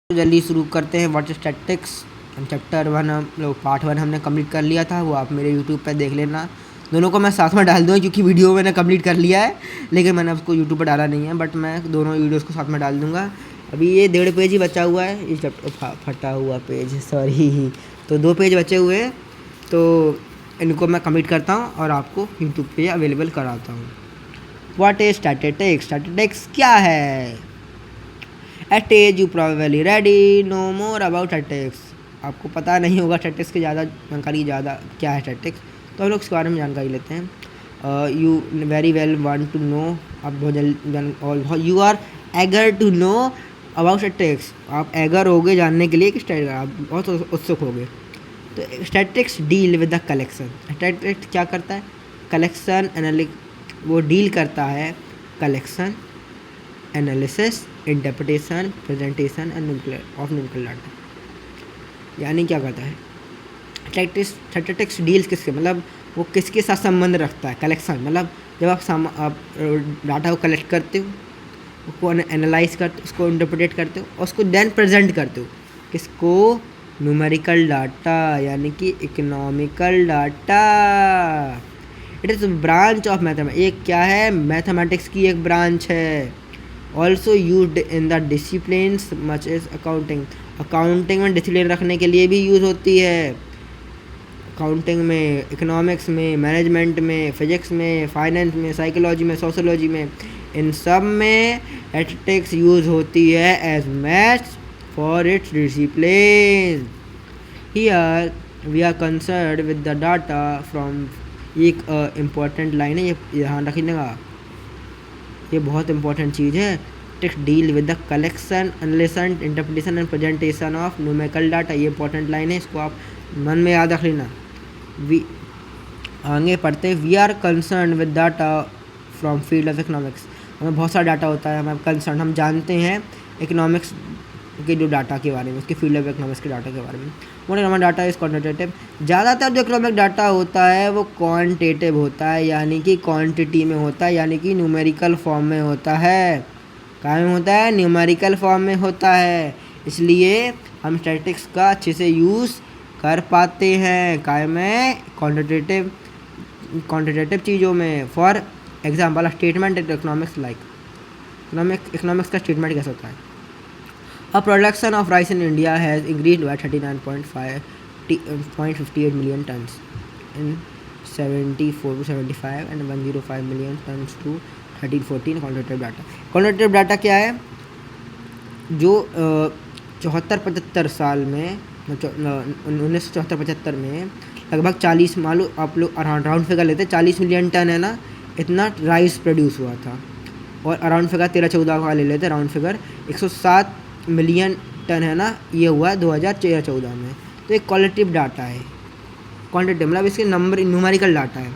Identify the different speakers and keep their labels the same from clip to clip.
Speaker 1: तो जल्दी शुरू करते हैं। व्हाट स्टैटिस्टिक्स चैप्टर 1 हम लोग पार्ट 1 हमने कंप्लीट कर लिया था, वो आप मेरे यूट्यूब पर देख लेना। दोनों को मैं साथ में डाल दूँगा क्योंकि वीडियो मैंने कंप्लीट कर लिया है, लेकिन मैंने उसको यूट्यूब पर डाला नहीं है, बट मैं दोनों वीडियोस को साथ में डाल दूँगा। अभी ये 1.5 पेज ही बचा हुआ है, ये चैप्टर फटा हुआ पेज, सॉरी। तो 2 पेज बचे हुए हैं, तो इनको मैं कंप्लीट करता हूँ और आपको यूट्यूब पे अवेलेबल कराता हूँ। What is statistics? स्टैटिस्टिक्स क्या है? At as you probably ready know more about statistics. आपको पता नहीं होगा स्टैटिस्टिक्स की ज़्यादा जानकारी, ज़्यादा क्या है स्टैटिस्टिक्स, तो हम लोग इसके बारे में जानकारी लेते हैं। You very well want to know, आप बहुत you are eager to know about statistics. आप एगर होगे जानने के लिए कि आप बहुत उत्सुक होगे। तो statistics deal with the collection. Statistics क्या करता है? कलेक्शन वो डील करता है collection, analysis, interpretation, presentation end of numerical data. यानी क्या करता है स्टैटिस्टिक्स डील्स किसके, मतलब वो किसके साथ संबंध रखता है? कलेक्शन, मतलब जब आप डाटा को कलेक्ट करते हो, उसको एनालाइज करते हो, उसको इंटरप्रेट करते हो और उसको देन प्रेजेंट करते हो। किसको? न्यूमेरिकल डाटा, यानी कि economical data. It is branch of mathematics. एक क्या है? मैथमेटिक्स की एक ब्रांच है। Also use in the disciplines much as accounting. Accounting में डिसिप्लिन रखने के लिए भी यूज़ होती है। अकाउंटिंग में, इकोनॉमिक्स में, मैनेजमेंट में, फिजिक्स में, फाइनेंस में, साइकोलॉजी में, सोशोलॉजी में, इन सब में स्टैटिस्टिक्स यूज़ होती है as maths for its discipline. Here we are concerned with the data from. एक इम्पॉर्टेंट लाइन है, ये ध्यान रखिएगा, ये बहुत इंपॉर्टेंट चीज़ है। Text deal with the collection, analysis, interpretation and presentation of numerical data. ये इंपॉर्टेंट लाइन है, इसको आप मन में याद रख लेना। आगे पढ़ते, we are concern with data from field of economics. हमें बहुत सारा डाटा होता है, हमें कंसर्न, हम जानते हैं इकोनॉमिक्स के जो डाटा के बारे में, उसके फील्ड ऑफ इकोनॉमिक्स के डाटा के बारे में। Most economic data is quantitative. ज़्यादातर जो इकोनॉमिक डाटा होता है वो क्वांटिटेटिव होता है, यानी कि क्वांटिटी में होता है, यानी कि न्यूमेरिकल फॉर्म में होता है। कहाँ में होता है? न्यूमेरिकल फॉर्म में होता है। इसलिए हम स्टैटिस्टिक्स का अच्छे से यूज़ कर पाते हैं। काय में? क्वांटिटेटिव चीज़ों में। For example statement economics like, economics का स्टेटमेंट कैसा होता है? A production of rice in India has increased by 39.58 million tons in 74 to 75 and 105 million tons to 1314 quantitative data. Quantitative data क्या है? जो 74-75 साल में, 1974-75 में लगभग 40, मान लो आप लोग अराउंड फिगर लेते, 40 मिलियन टन है ना, इतना राइस प्रोड्यूस हुआ था। और अराउंड फिगर 13-14 का ले लेते, राउंड फिगर 107 मिलियन टन है ना, ये हुआ 2013-14 में। तो एक क्वालिटेटिव डाटा है। क्वांटिटेटिव मतलब इसके नंबर, न्यूमेरिकल डाटा है।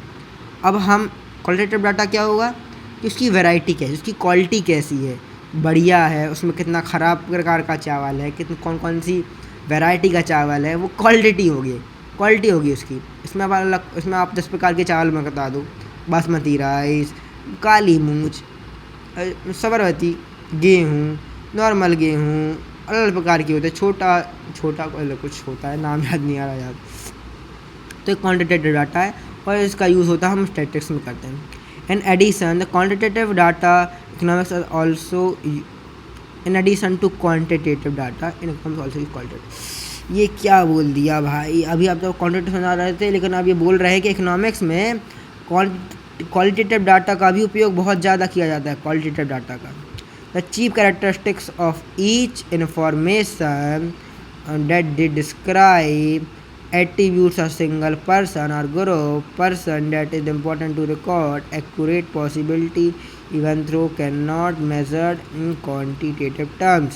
Speaker 1: अब हम क्वालिटेटिव डाटा क्या होगा कि उसकी वैरायटी क्या है, उसकी क्वालिटी कैसी है, बढ़िया है, उसमें कितना ख़राब प्रकार का चावल है, कितनी कौन कौन सी वैरायटी का चावल है, वो क्वालिटी होगी उसकी। इसमें आप 10 प्रकार के चावल मैं बता दूँ, बासमती राइस, काली मूँछ, सरबती गेहूँ, नॉर्मल गेहूँ, अलग अलग प्रकार की होते हैं, छोटा कुछ होता है, नाम याद नहीं आ रहा यार। तो एक क्वांटिटेटिव डाटा है और इसका यूज़ होता है, हम स्टैटिस्टिक्स में करते हैं। In addition the quantitative data economics also, in addition to quantitative data in economics also qualitative. ये क्या बोल दिया भाई? अभी आप तो क्वांटिटेटिव समझा रहे थे, लेकिन अब ये बोल रहे हैं कि इकोनॉमिक्स में क्वालिटेटिव डाटा का भी उपयोग बहुत ज़्यादा किया जाता है। क्वालिटेटिव डाटा का the chief characteristics of each information that they describe attributes a single person or group person that is important to record accurate possibility even though cannot measured in quantitative terms.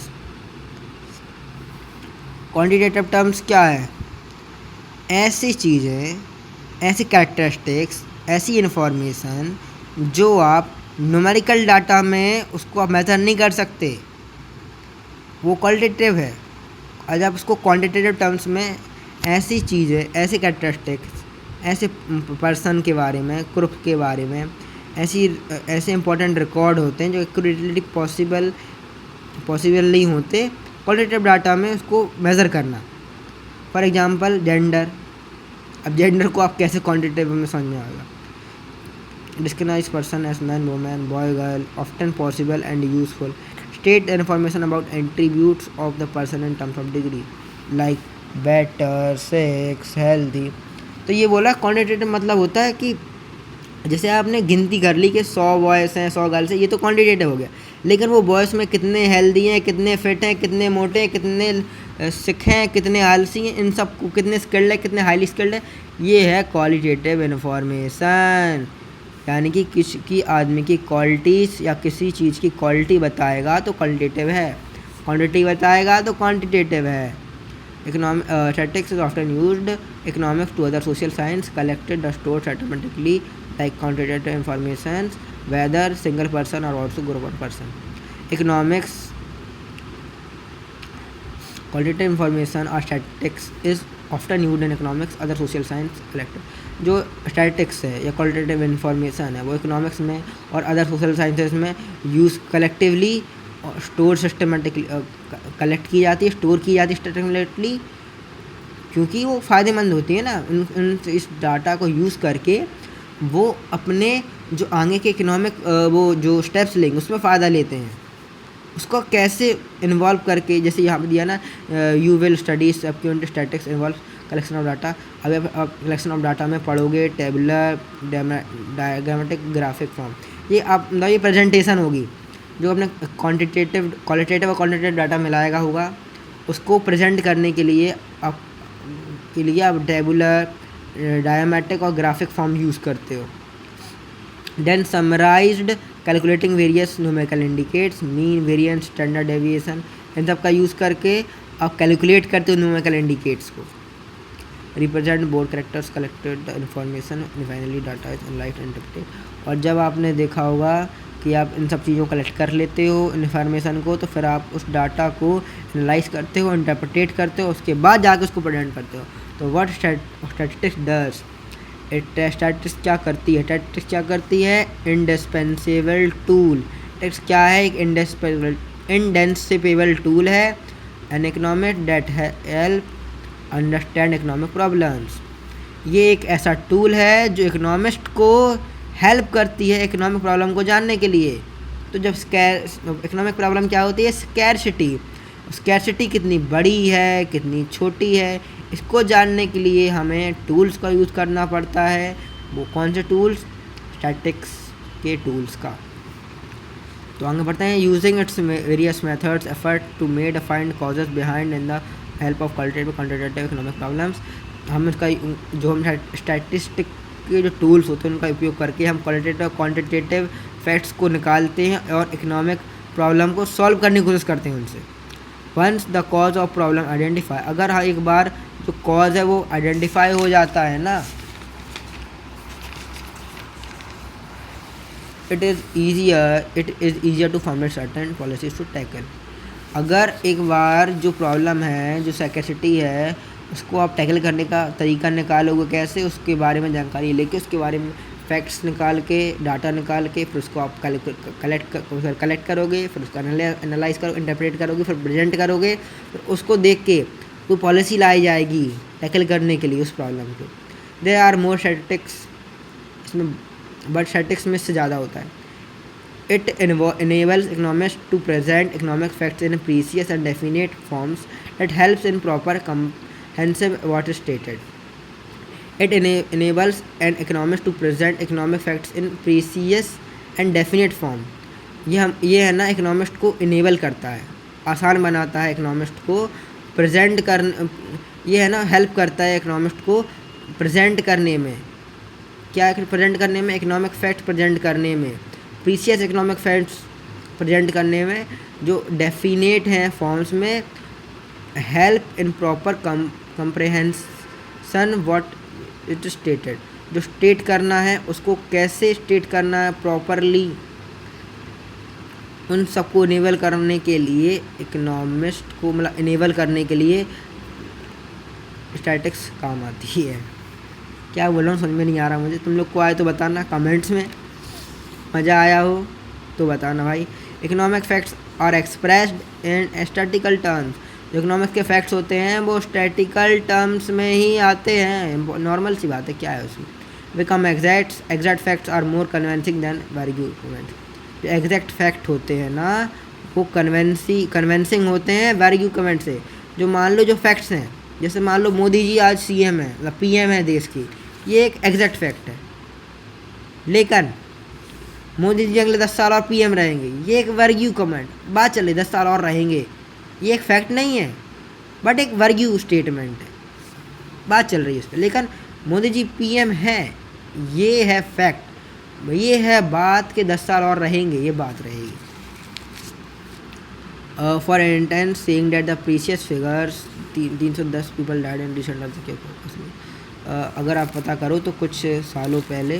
Speaker 1: quantitative terms क्या है? ऐसी चीज़ें, ऐसी characteristics, ऐसी information जो आप numerical data में उसको आप मेजर नहीं कर सकते, वो क्वालिटेटिव है। और जब उसको क्वांटिटेटिव टर्म्स में ऐसी चीज़ें, ऐसी कैरेक्टरिस्टिक्स, ऐसे पर्सन के बारे में, ग्रुप के बारे में, ऐसे इंपॉर्टेंट रिकॉर्ड होते हैं जो एक्यूरेटली पॉसिबल नहीं होते क्वालिटेटिव डाटा में उसको मेज़र करना। फॉर एग्जांपल जेंडर, अब जेंडर को आप कैसे क्वांटिटेटिव में समझ में आएगा। Discriminate person as man, women, boy, girl, often possible and useful. State information about attributes of the person in terms of degree like better, sex, healthy. तो ये बोला क्वांटिटेटिव मतलब होता है कि जैसे आपने गिनती कर ली कि 100 बॉयज़ हैं 100 गर्ल्स हैं, ये तो क्वांटिटेटिव हो गया। लेकिन वो बॉयज़ में कितने हेल्दी हैं, कितने फिट हैं, कितने मोटे हैं, कितने सिक हैं, कितने आलसी हैं, इन सब को कितने स्किल्ड है, कितने हाईली स्किल्ड है, ये है क्वालिटेटिव इन्फॉर्मेशन। यानी कि किसी आदमी की क्वालिटीज़ या किसी चीज़ की क्वालिटी बताएगा तो क्वालिटेटिव है, क्वांटिटी बताएगा तो क्वांटिटेटिव है। Statistics is often used economics to other social science collected or stored automatically like quantitative information whether single person or also group of person. Economics quantitative information or statistics is often used in economics other social science collected. जो statics है या qualitative information है वो economics में और other social sciences में use collectively store systematically collect की जाती है, स्टोर की जाती है सिस्टमेटिकली, क्योंकि वो फ़ायदेमंद होती है ना। इस डाटा को यूज़ करके वो अपने जो आगे के इकोनॉमिक वो जो स्टेप्स लेंगे उसमें फ़ायदा लेते हैं। उसको कैसे इन्वॉल्व करके, जैसे यहाँ पर दिया ना, you will study subsequent statistics involve collection of data. अभी आप कलेक्शन ऑफ डाटा में पढ़ोगे टेबुलर, डायग्रामेटिक, ग्राफिक फॉर्म, ये आप मतलब ये प्रेजेंटेशन होगी जो अपने क्वालिटेटिव और क्वांटिटेटिव डाटा मिलाएगा होगा, उसको प्रेजेंट करने के लिए आप टेबुलर, डायग्रामेटिक और ग्राफिक फॉर्म यूज़ करते हो। Then summarised calculating various numerical indicates, mean, variance, standard deviation, इन सब का यूज़ करके आप कैलकुलेट करते हो न्यूमेरिकल इंडिकेट्स को। Represent broad characters collected information finally data is analysed and interpreted. और जब आपने देखा होगा कि आप इन सब चीज़ों को कलेक्ट कर लेते हो इन्फॉर्मेशन को, तो फिर आप उस डाटा को एनालाइज करते हो, इंटरप्रेट करते हो, उसके बाद जाके उसको प्रेजेंट करते हो। तो व्हाट स्टैटिस्टिक्स डज, स्टैटिस्टिक्स क्या करती है? स्टैटिस्टिक्स क्या करती है? Indispensable tool. स्टैटिस्टिक्स क्या है? एक इंडिस्पेंसेबल टूल है an economic that help understand economic problems. ये एक ऐसा टूल है जो इकोनॉमिस्ट को हेल्प करती है इकोनॉमिक प्रॉब्लम को जानने के लिए। तो जब इकोनॉमिक प्रॉब्लम क्या होती है? स्कैरसिटी कितनी बड़ी है, कितनी छोटी है, इसको जानने के लिए हमें टूल्स का यूज़ करना पड़ता है। वो कौन से टूल्स? स्टैटिस्टिक्स के टूल्स का। तो आगे बढ़ते हैं। Using its various methods effort to made find causes behind in the help of qualitative economic problems. हम इसका जो हम स्टैटिस्टिक के जो टूल्स होते हैं उनका उपयोग करके हम क्वालिटेटिव क्वांटिटेटिव फैक्ट्स को निकालते हैं और इकोनॉमिक प्रॉब्लम को सॉल्व करने की कोशिश करते हैं उनसे। Once the cause of problem identify, अगर एक बार जो कॉज है वो आइडेंटिफाई हो जाता है ना, it is easier to formulate certain policies to tackle. अगर एक बार जो प्रॉब्लम है, जो स्कैर्सिटी है, उसको आप टैकल करने का तरीका निकालोगे कैसे, उसके बारे में जानकारी लेके, उसके बारे में फैक्ट्स निकाल के, डाटा निकाल के, फिर उसको आप कलेक्ट करोगे, फिर उसका एनालाइज करो, इंटरप्रेट करोगे, फिर प्रेजेंट करोगे, फिर उसको देख के तो पॉलिसी लाई जाएगी टैकल करने के लिए उस प्रॉब्लम को। देयर आर मोर स्टैटिस्टिक्स इसमें, बट स्टैटिस्टिक्स में इससे ज़्यादा होता है। It enables economists to present economic facts in precise and definite forms that helps in proper comprehensive what is stated. It enables an economist to present economic facts in precise and definite form. ये है ना, economist को enable करता है, आसान बनाता है economist को प्रेजेंट कर, ये है ना, हेल्प करता है इकोनॉमिस्ट को प्रेजेंट करने में। क्या प्रेजेंट करने में? इकोनॉमिक फैक्ट प्रेजेंट करने में, प्रीसियस इकोनॉमिक फैक्ट्स प्रेजेंट करने में, जो डेफिनेट हैं फॉर्म्स में, help in proper comprehension what it stated, जो स्टेट करना है उसको कैसे स्टेट करना है प्रॉपरली, उन सबको इनेबल करने के लिए इकोनॉमिस्ट को, मतलब इनेबल करने के लिए स्टैटिस्टिक्स काम आती है। क्या बोल रहा हूँ समझ में नहीं आ रहा मुझे, तुम लोग को आए तो बताना कमेंट्स में, मज़ा आया हो तो बताना भाई। Economic facts are expressed in statical terms. जो इकोनॉमिक्स के फैक्ट्स होते हैं वो स्टैटिकल टर्म्स में ही आते हैं, नॉर्मल सी बात है, क्या है उसमें। Become exact facts are more convincing than value comment. जो एग्जैक्ट फैक्ट होते हैं ना वो कन्विंसिंग होते हैं वैल्यू कमेंट से। जो मान लो जो फैक्ट्स हैं, जैसे मान लो मोदी जी आज सीएम है, मतलब पीएम है देश की, ये एक एग्जैक्ट फैक्ट है। लेकिन मोदी जी अगले 10 साल और पीएम रहेंगे, ये एक वर्ग्यू कमेंट, बात चले 10 साल और रहेंगे, ये एक फैक्ट नहीं है बट एक वर्ग्यू स्टेटमेंट है, बात चल रही है इस पर। लेकिन मोदी जी पीएम है, ये है फैक्ट, ये है बात के 10 साल और रहेंगे, ये बात रहेगी। For intense saying that the precious figures 310 people died in recent अगर आप पता करो तो कुछ सालों पहले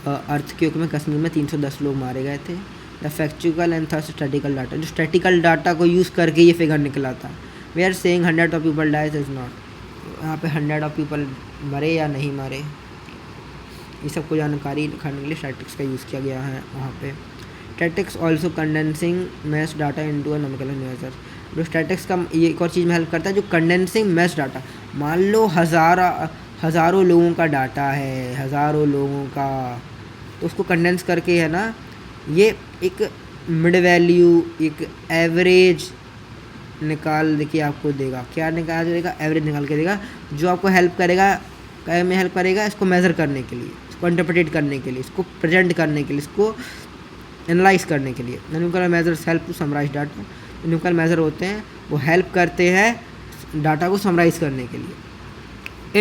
Speaker 1: अर्थक्वेक में कश्मीर में 310 लोग मारे गए थे। The factual and third statical data, जो स्टैटिकल डाटा को यूज़ करके ये फिगर निकला था। We are saying 100 of people dies is not, यहाँ पे 100 ऑफ पीपल मरे या नहीं मरे, ये सबको जानकारी दिखाने के लिए स्टैटिक्स का यूज़ किया गया है वहाँ पे। Statistics also condensing mass data into a numerical measure. जो स्टैटिक्स का ये एक और चीज़ में हेल्प करता है, जो कंडेंसिंग मैस डाटा, मान लो हज़ारों लोगों का डाटा है, हज़ारों लोगों का, तो उसको कंडेंस करके है ना ये एक मिड वैल्यू, एक एवरेज निकाल के आपको देगा। क्या निकाल देगा? एवरेज निकाल के देगा, जो आपको हेल्प करेगा, क्या में हेल्प करेगा? इसको मेज़र करने के लिए, इसको इंटरप्रेट करने के लिए, इसको प्रेजेंट करने के लिए, इसको एनालाइज करने के लिए। Numerical measures help to summarise data. Numerical measure होते हैं वो हेल्प करते हैं डाटा को समराइज करने के लिए।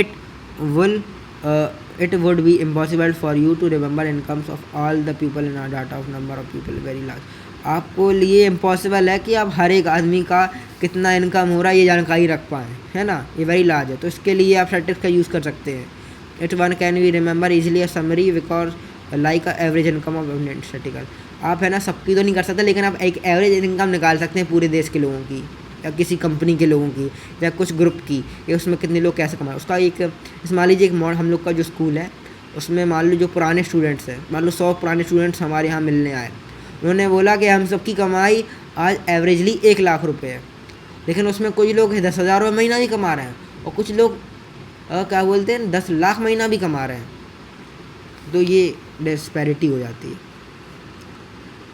Speaker 1: It would be impossible for you to remember incomes of all the people in our data of number of people very large. आपको लिए इम्पॉसिबल है कि आप हर एक आदमी का कितना इनकम हो रहा है ये जानकारी रख पाएँ, है ना, ये वेरी लार्ज है, तो इसके लिए आप स्टैटिस्टिक्स का यूज़ कर सकते हैं। It one can be remember easily a summary because like a average income of statistical. आप है ना सबकी तो नहीं कर सकते, लेकिन आप एक एवरेज इनकम निकाल सकते हैं पूरे देश के लोगों की, या किसी कंपनी के लोगों की, या कुछ ग्रुप की, या उसमें कितने लोग कैसे कमाए उसका एक। मान लीजिए एक हम लोग का जो स्कूल है उसमें मान लो जो पुराने स्टूडेंट्स हैं, मान लो 100 पुराने स्टूडेंट्स हमारे यहाँ मिलने आए, उन्होंने बोला कि हम सबकी कमाई आज एवरेजली 1 लाख रुपये है, लेकिन उसमें कोई लोग 10,000 रुपये महीना भी कमा रहे हैं और कुछ लोग क्या बोलते हैं 10 लाख महीना भी कमा रहे हैं, तो ये डिस्पैरिटी हो जाती है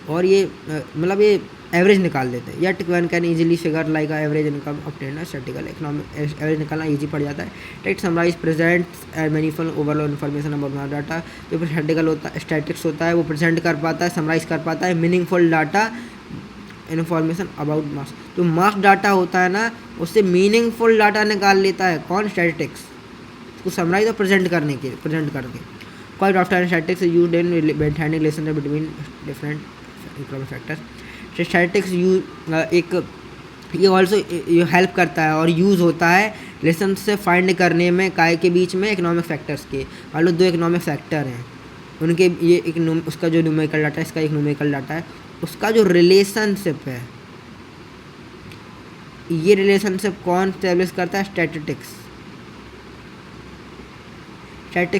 Speaker 1: और ये मतलब ये एवरेज निकाल देते हैं। या one can easily figure like average income obtain statistical economic average निकालना इजी पड़ जाता है। टेट summarise presents meaningful overall information about data. जो स्टैटिकल होता है, स्टैटिक्स होता है, वो प्रेजेंट कर पाता है, समराइज कर पाता है meaningful data information about marks. जो मार्क्स डाटा होता है ना उससे मीनिंगफुल डाटा निकाल लेता है कौन? स्टैटिक्स। उसको समराइज और प्रेजेंट करके quite after statics used in maintaining relation between different economic factors. Statistics एक ये ऑल्सो ये हेल्प करता है और यूज़ होता है रिलेशन से फाइंड करने में काय के बीच में इकोनॉमिक फैक्टर्स के। मान लो 2 इकोनॉमिक फैक्टर हैं, उनके ये एक उसका जो न्यूमेरिकल डाटा है, इसका एक न्यूमेरिकल डाटा है, उसका जो रिलेशनशिप है, ये रिलेशनशिप कौन एस्टेब्लिश करता है? स्टैटिस्टिक्स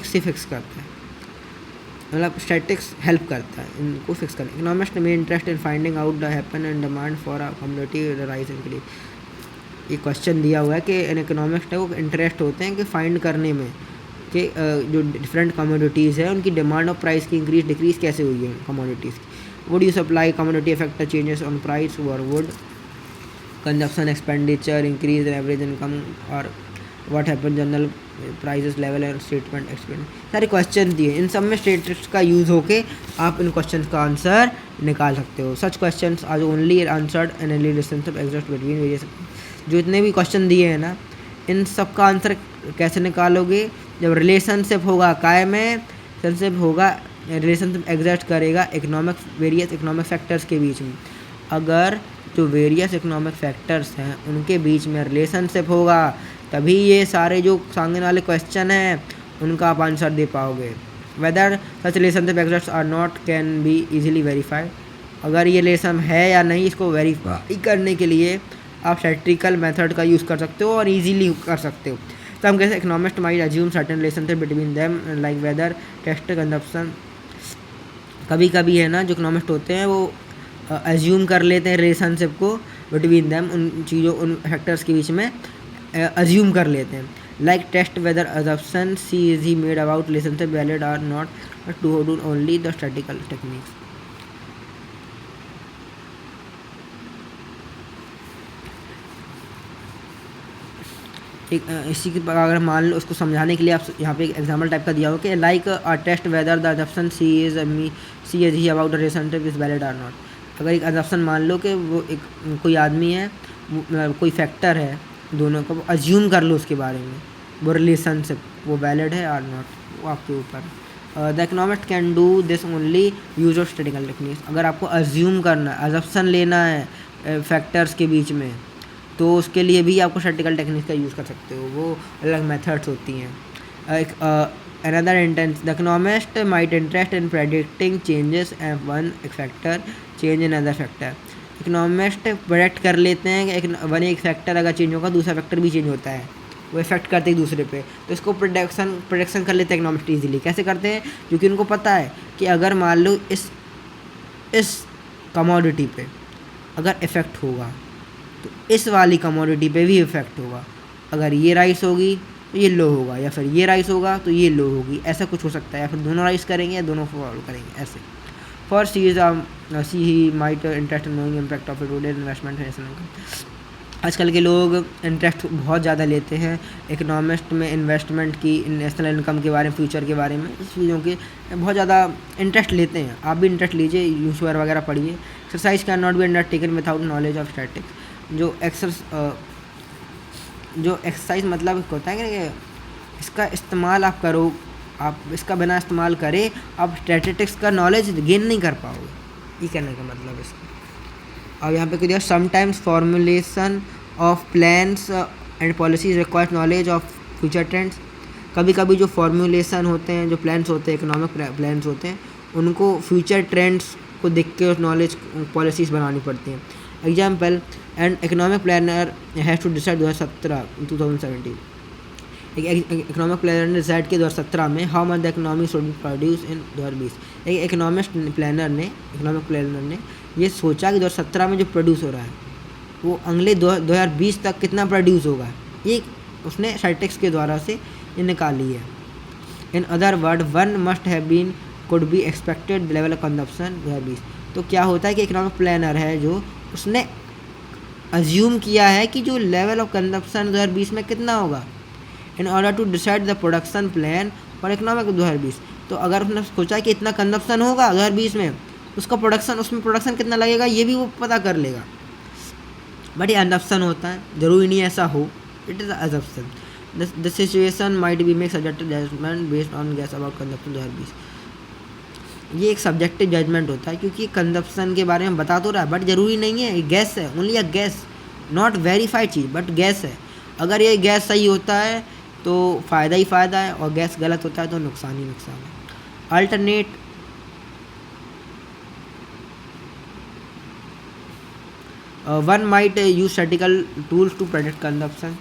Speaker 1: से फिक्स करता है, मतलब स्टैटिक्स हेल्प करता है इनको फिक्स करने। इकोनॉमिस्ट में interest in finding out the happen and demand for a community rise increase. ये क्वेश्चन दिया हुआ है कि इन इकोनॉमिस्ट को इंटरेस्ट होते हैं कि फाइंड करने में कि जो डिफरेंट कमोडिटीज़ है उनकी डिमांड और प्राइस की इंक्रीज डिक्रीज कैसे हुई है कमोडिटीज़ की। Would you supply commodity affect changes on price और would consumption expenditure increase in average income और what happen general prices level and statement expand. सारे क्वेश्चन दिए, इन सब में स्टैटिस्टिक्स का यूज़ होके आप इन क्वेश्चन का आंसर निकाल सकते हो। Such question are only answered and relationship exist between various. जो इतने भी क्वेश्चन दिए हैं ना इन सब का आंसर कैसे निकालोगे? जब रिलेशनशिप होगा काय में, रिलेशनशिप होगा, रिलेशनशिप एग्जिस्ट करेगा वेरियस इकोनॉमिक फैक्टर्स के बीच में। अगर जो वेरियस इकोनॉमिक फैक्टर्स हैं उनके बीच में रिलेशनशिप होगा तभी ये सारे जो सामने वाले क्वेश्चन हैं उनका आप आंसर दे पाओगे। Whether such relationship exist or not can be easily verified. अगर ये रिलेशन है या नहीं इसको वेरीफाई करने के लिए आप स्टैटिस्टिकल मेथड का यूज़ कर सकते हो और इजीली कर सकते हो। तो हम कैसे economist might assume certain relationship between them like whether test consumption. कभी कभी है ना जो इकोनॉमिस्ट होते हैं वो एज्यूम कर लेते हैं रिलेशनशिप को बिटवीन देम, उन चीज़ों उन फैक्टर्स के बीच में एज्यूम कर लेते हैं। Like test whether assumption she is he made about relationship valid or not to do only the statical techniques. एक इसी के अगर मान लो उसको समझाने के लिए आप यहाँ पे एक एग्जाम्पल टाइप का दिया हो कि like a test whether the assumption she is he about relationship is valid or not. अगर एक अजम्पशन मान लो कि वो एक कोई आदमी है, कोई फैक्टर है, दोनों को अज्यूम कर लो उसके बारे में, वो रिलेशनशिप वो वैलिड है आर नॉट, वो आपके ऊपर। The economist can do this only use of statistical techniques. अगर आपको अज्यूम करना है, अजम्पशन लेना है फैक्टर्स के बीच में, तो उसके लिए भी आपको स्टैटिकल टेक्निक्स का यूज़ कर सकते हो, वो अलग मेथड्स होती हैं। Another intense the economist might interest in predicting changes and one factor change in other factor. Economist predict कर लेते हैं कि एक फैक्टर अगर चेंज होगा दूसरा फैक्टर भी चेंज होता है, वो इफेक्ट करते हैं दूसरे पे, तो इसको प्रोडक्शन कर लेते हैं इकोनॉमिस्ट ईजिली। कैसे करते हैं? क्योंकि उनको पता है कि अगर मान लो इस कमोडिटी पे अगर इफ़ेक्ट होगा तो इस वाली कमोडिटी पे भी इफ़ेक्ट होगा। अगर ये राइस होगी तो ये लो होगा, या फिर ये राइस होगा तो ये लो होगी, ऐसा कुछ हो सकता है। या फिर दोनों राइस करेंगे या दोनों फॉलो करेंगे, ऐसे। For she he might interest in knowing impact of today's investment income. आजकल के लोग इंटरेस्ट बहुत ज़्यादा लेते हैं इकोनॉमिस्ट में, इन्वेस्टमेंट की, नेशनल इनकम के बारे में, फ्यूचर के बारे में, इस चीज़ों के बहुत ज़्यादा इंटरेस्ट लेते हैं। आप भी इंटरेस्ट लीजिए, न्यूज़पेपर वगैरह पढ़िए। Exercise can not be undertaken without knowledge of statics. जो एक्सरसाइज मतलब होता है कि इसका इस्तेमाल आप करो, आप इसका बिना इस्तेमाल करें आप स्टैटिस्टिक्स का नॉलेज गेन नहीं कर पाओगे, ये कहने का मतलब इसका। अब यहाँ पे दिया sometimes formulation of plans and policies requires knowledge of future trends. कभी कभी जो फॉर्मुलेशन होते हैं, जो प्लान्स होते हैं, इकोनॉमिक प्लान्स होते हैं, उनको फ्यूचर ट्रेंड्स को देख के नॉलेज पॉलिसीज बनानी पड़ती हैं। Example and economic planner has to decide 2017 एक इकोनॉमिक प्लानर ने डिसाइड किया 2017 में how much the economy should be produce in 2020। एक इकोनॉमिक प्लानर ने ये सोचा कि 2017 में जो प्रोड्यूस हो रहा है वो अगले 2020 तक कितना प्रोड्यूस होगा, ये उसने स्टैटिस्टिक्स के द्वारा से ये निकाली है। In other word one must have been could be expected level of consumption 2020। तो क्या होता है कि इकोनॉमिक प्लानर है जो उसने अज्यूम किया है कि जो लेवल ऑफ कंजप्शन 2020 में कितना होगा in order to decide the production plan for economic 2020। तो अगर उसने सोचा कि इतना कंजप्शन होगा 2020 में, उसका उसमें प्रोडक्शन कितना लगेगा ये भी वो पता कर लेगा। बट ये अजम्पशन होता है, ज़रूरी नहीं ऐसा हो, it is assumption. The situation might be make subjective judgement based on guess about consumption 2020। ये एक सब्जेक्टिव जजमेंट होता है क्योंकि कंजप्शन के बारे में बता तो रहा है बट ज़रूरी नहीं है, गैस है, only a gas, not verified cheese but gas है। अगर ये गैस सही होता है तो फ़ायदा ही फ़ायदा है, और गैस गलत होता है तो नुकसान ही नुकसान है। Alternate one might use statical tools to predict consumption.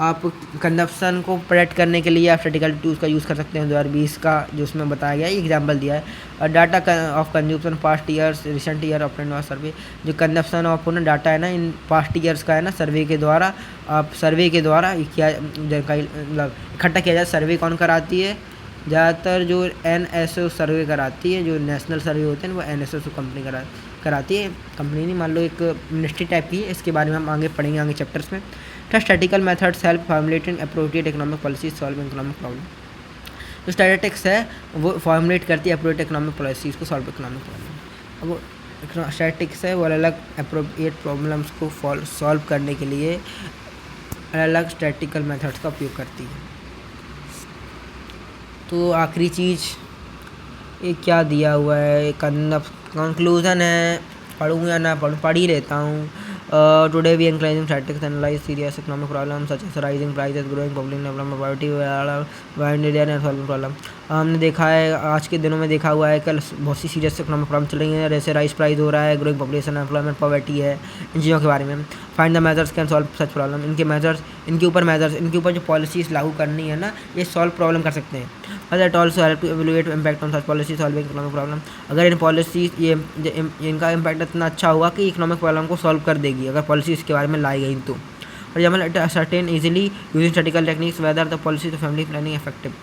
Speaker 1: आप कंजप्शन को प्रेडिक्ट करने के लिए आप स्टैटिकल टूल्स का यूज़ कर सकते हैं। 2020 का जो उसमें बताया गया है, एग्जांपल दिया है data of consumption past years recent year of सर्वे। जो कंजप्शन ऑफ ना डाटा है ना इन पास्ट ईयर्स का है ना, सर्वे के द्वारा क्या मतलब इकट्ठा किया जाए। सर्वे कौन कराती है? ज़्यादातर जो NSO सर्वे कराती है, जो नेशनल सर्वे होते हैं वो NSO कंपनी कराती है। कंपनी नहीं, मान लो एक मिनिस्ट्री टाइप की है। इसके बारे में हम आगे पढ़ेंगे आगे चैप्टर्स में। Statistical methods help formulating appropriate economic policies solving economic problem. जो स्टैटिस्टिक्स है वो फॉर्मुलेट करती है अप्रोप्रिएट इकोनॉमिक पॉलिसीज को सॉल्व इकोनॉमिक प्रॉब्लम। अब स्टैटिस्टिक्स है वो अलग अप्रोप्रिएट प्रॉब्लम्स को सॉल्व करने के लिए अलग स्टैटिस्टिकल मेथड्स का उपयोग करती है। तो आखिरी चीज़ ये क्या दिया हुआ है, कंक्लूज़न है, पढ़ूँ या ना पढ़ूँ, पढ़ ही लेता हूँ। Today we analysing statistics analyse serious economic problem such as rising prices, growing public development, poverty and solving problem. हमने देखा है, आज के दिनों में देखा हुआ है कल बहुत सी सीरियस इकोनॉमिक प्रॉब्लम चल रही हैं, जैसे राइस प्राइस हो रहा है, ग्रोइंग पॉपुलेशन, एम्प्लॉयमेंट, पॉवर्टी है, इन चीज़ों के बारे में। Find the measures can solve such problem. इनके मेजर्स, इनके ऊपर जो पॉलिसीज़ लागू करनी है ना, ये सॉल्व प्रॉब्लम कर सकते हैं। But that also help to evaluate impact on such policy solving economic problem. अगर इन पॉलिसीज इनका इम्पैक्ट इतना अच्छा होगा कि इकोनॉमिक प्रॉब्लम को सॉल्व कर देगी, अगर पॉलिसी इसके बारे में लाई गई तो। For example certain easily using statistical techniques whether the policy तो फैमिली प्लानिंग इफेक्टिव।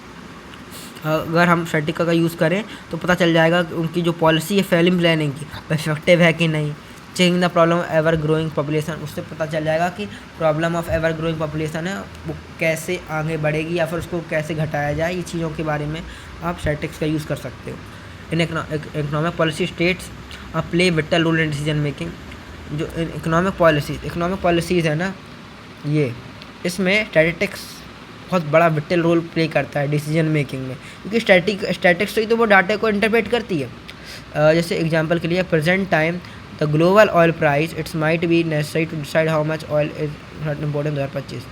Speaker 1: अगर हम स्टैटिक का यूज़ करें तो पता चल जाएगा कि उनकी जो पॉलिसी है फैमिली प्लानिंग की इफेक्टिव है कि नहीं। Checking the problem ever growing population, उससे पता चल जाएगा कि problem of ever growing population है वो कैसे आगे बढ़ेगी या फिर उसको कैसे घटाया जाए। ये चीज़ों के बारे में आप स्टैटिक्स का यूज़ कर सकते हो। In economic policy states play vital role in decision making. जो इकोनॉमिक पॉलिसीज़ है ना, ये इसमें स्टैटिस्टिक्स बहुत बड़ा विटल रोल प्ले करता है डिसीजन मेकिंग में, क्योंकि स्टैटिक्स ही तो वो डाटा को इंटरप्रेट करती है। जैसे एग्जांपल के लिए present time the global oil price it's might be necessary to decide how much oil is important 2025।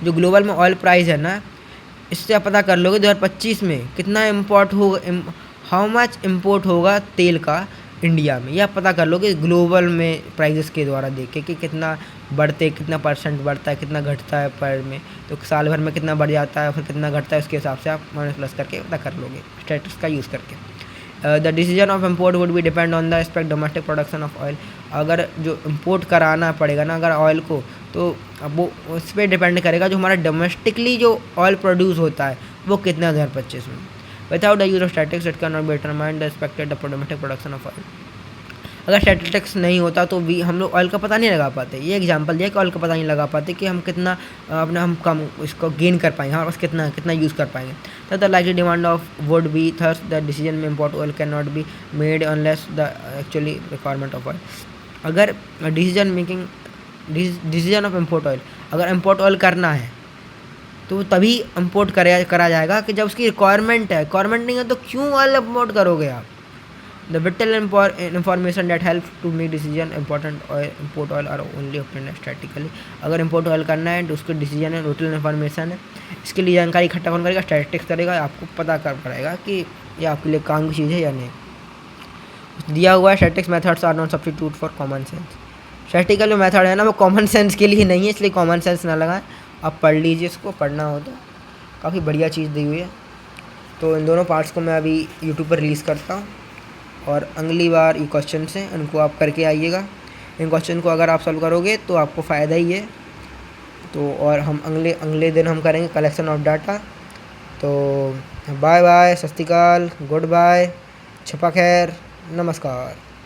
Speaker 1: जो ग्लोबल में ऑयल प्राइस है ना, इससे आप पता कर लोगे 2025 में कितना इम्पोर्ट होगा, हाउ मच इम्पोर्ट होगा तेल का इंडिया में। यह आप पता कर लोगे ग्लोबल में प्राइजेस के द्वारा देख के कि कितना बढ़ते, कितना परसेंट बढ़ता है, कितना घटता है पर में, तो साल भर में कितना बढ़ जाता है फिर कितना घटता है, उसके हिसाब से आप माइनस प्लस करके पता कर लोगे स्टैटिस्टिक्स का यूज़ करके। The decision of import would be depend on the expect domestic production of oil. अगर जो इम्पोर्ट कराना पड़ेगा ना अगर ऑयल को, तो अब वो उस पर डिपेंड करेगा जो हमारा डोमेस्टिकली जो ऑयल प्रोड्यूस होता है वो कितना 2025 में। Without the use of statistics it can not be determined the expected domestic production of oil. अगर स्टैटिस्टिक्स नहीं होता तो भी हम लोग ऑयल का पता नहीं लगा पाते। ये एग्जांपल दिया कि ऑयल का पता नहीं लगा पाते कि हम कितना अपना हम कम इसको गेन कर पाएंगे, हमारे पास कितना यूज़ कर पाएंगे। तो the likely demand of would be thus the decision में import oil can not be made unless the actually requirement of oil. अगर डिसीजन ऑफ इम्पोर्ट ऑयल, अगर इम्पोर्ट ऑयल करना है तो तभी इम्पोर्ट करा जाएगा कि जब उसकी रिक्वायरमेंट है। रिक्वायरमेंट नहीं है तो क्यों ऑयल इम्पोर्ट करोगे आप। The vital information that helps to make decision important oil import oil are only obtained statistically। अगर import oil करना है तो उसके डिसीजन है, विटल इन्फॉर्मेशन है, इसके लिए जानकारी इकट्ठा कौन करेगा, स्टैटिस्टिक्स करेगा। आपको पता कर पड़ेगा कि ये आपके लिए काम की चीज़ है या नहीं। दिया हुआ है statistics methods are not substitute for common sense. Statistical जो मेथड है ना वो कॉमन सेंस के लिए नहीं है, इसलिए कॉमन सेंस ना लगाएं। आप पढ़ लीजिए, इसको पढ़ना हो तो काफ़ी बढ़िया चीज़ दी हुई है। तो इन दोनों पार्ट्स को मैं अभी यूट्यूब पर रिलीज़ करता हूँ और अगली बार ये क्वेश्चन हैं उनको आप करके आइएगा। इन क्वेश्चन को अगर आप सॉल्व करोगे तो आपको फ़ायदा ही है। तो और हम अगले दिन हम करेंगे कलेक्शन ऑफ डाटा। तो बाय बाय, सत श्री अकाल, गुड बाय, छपा खैर, नमस्कार।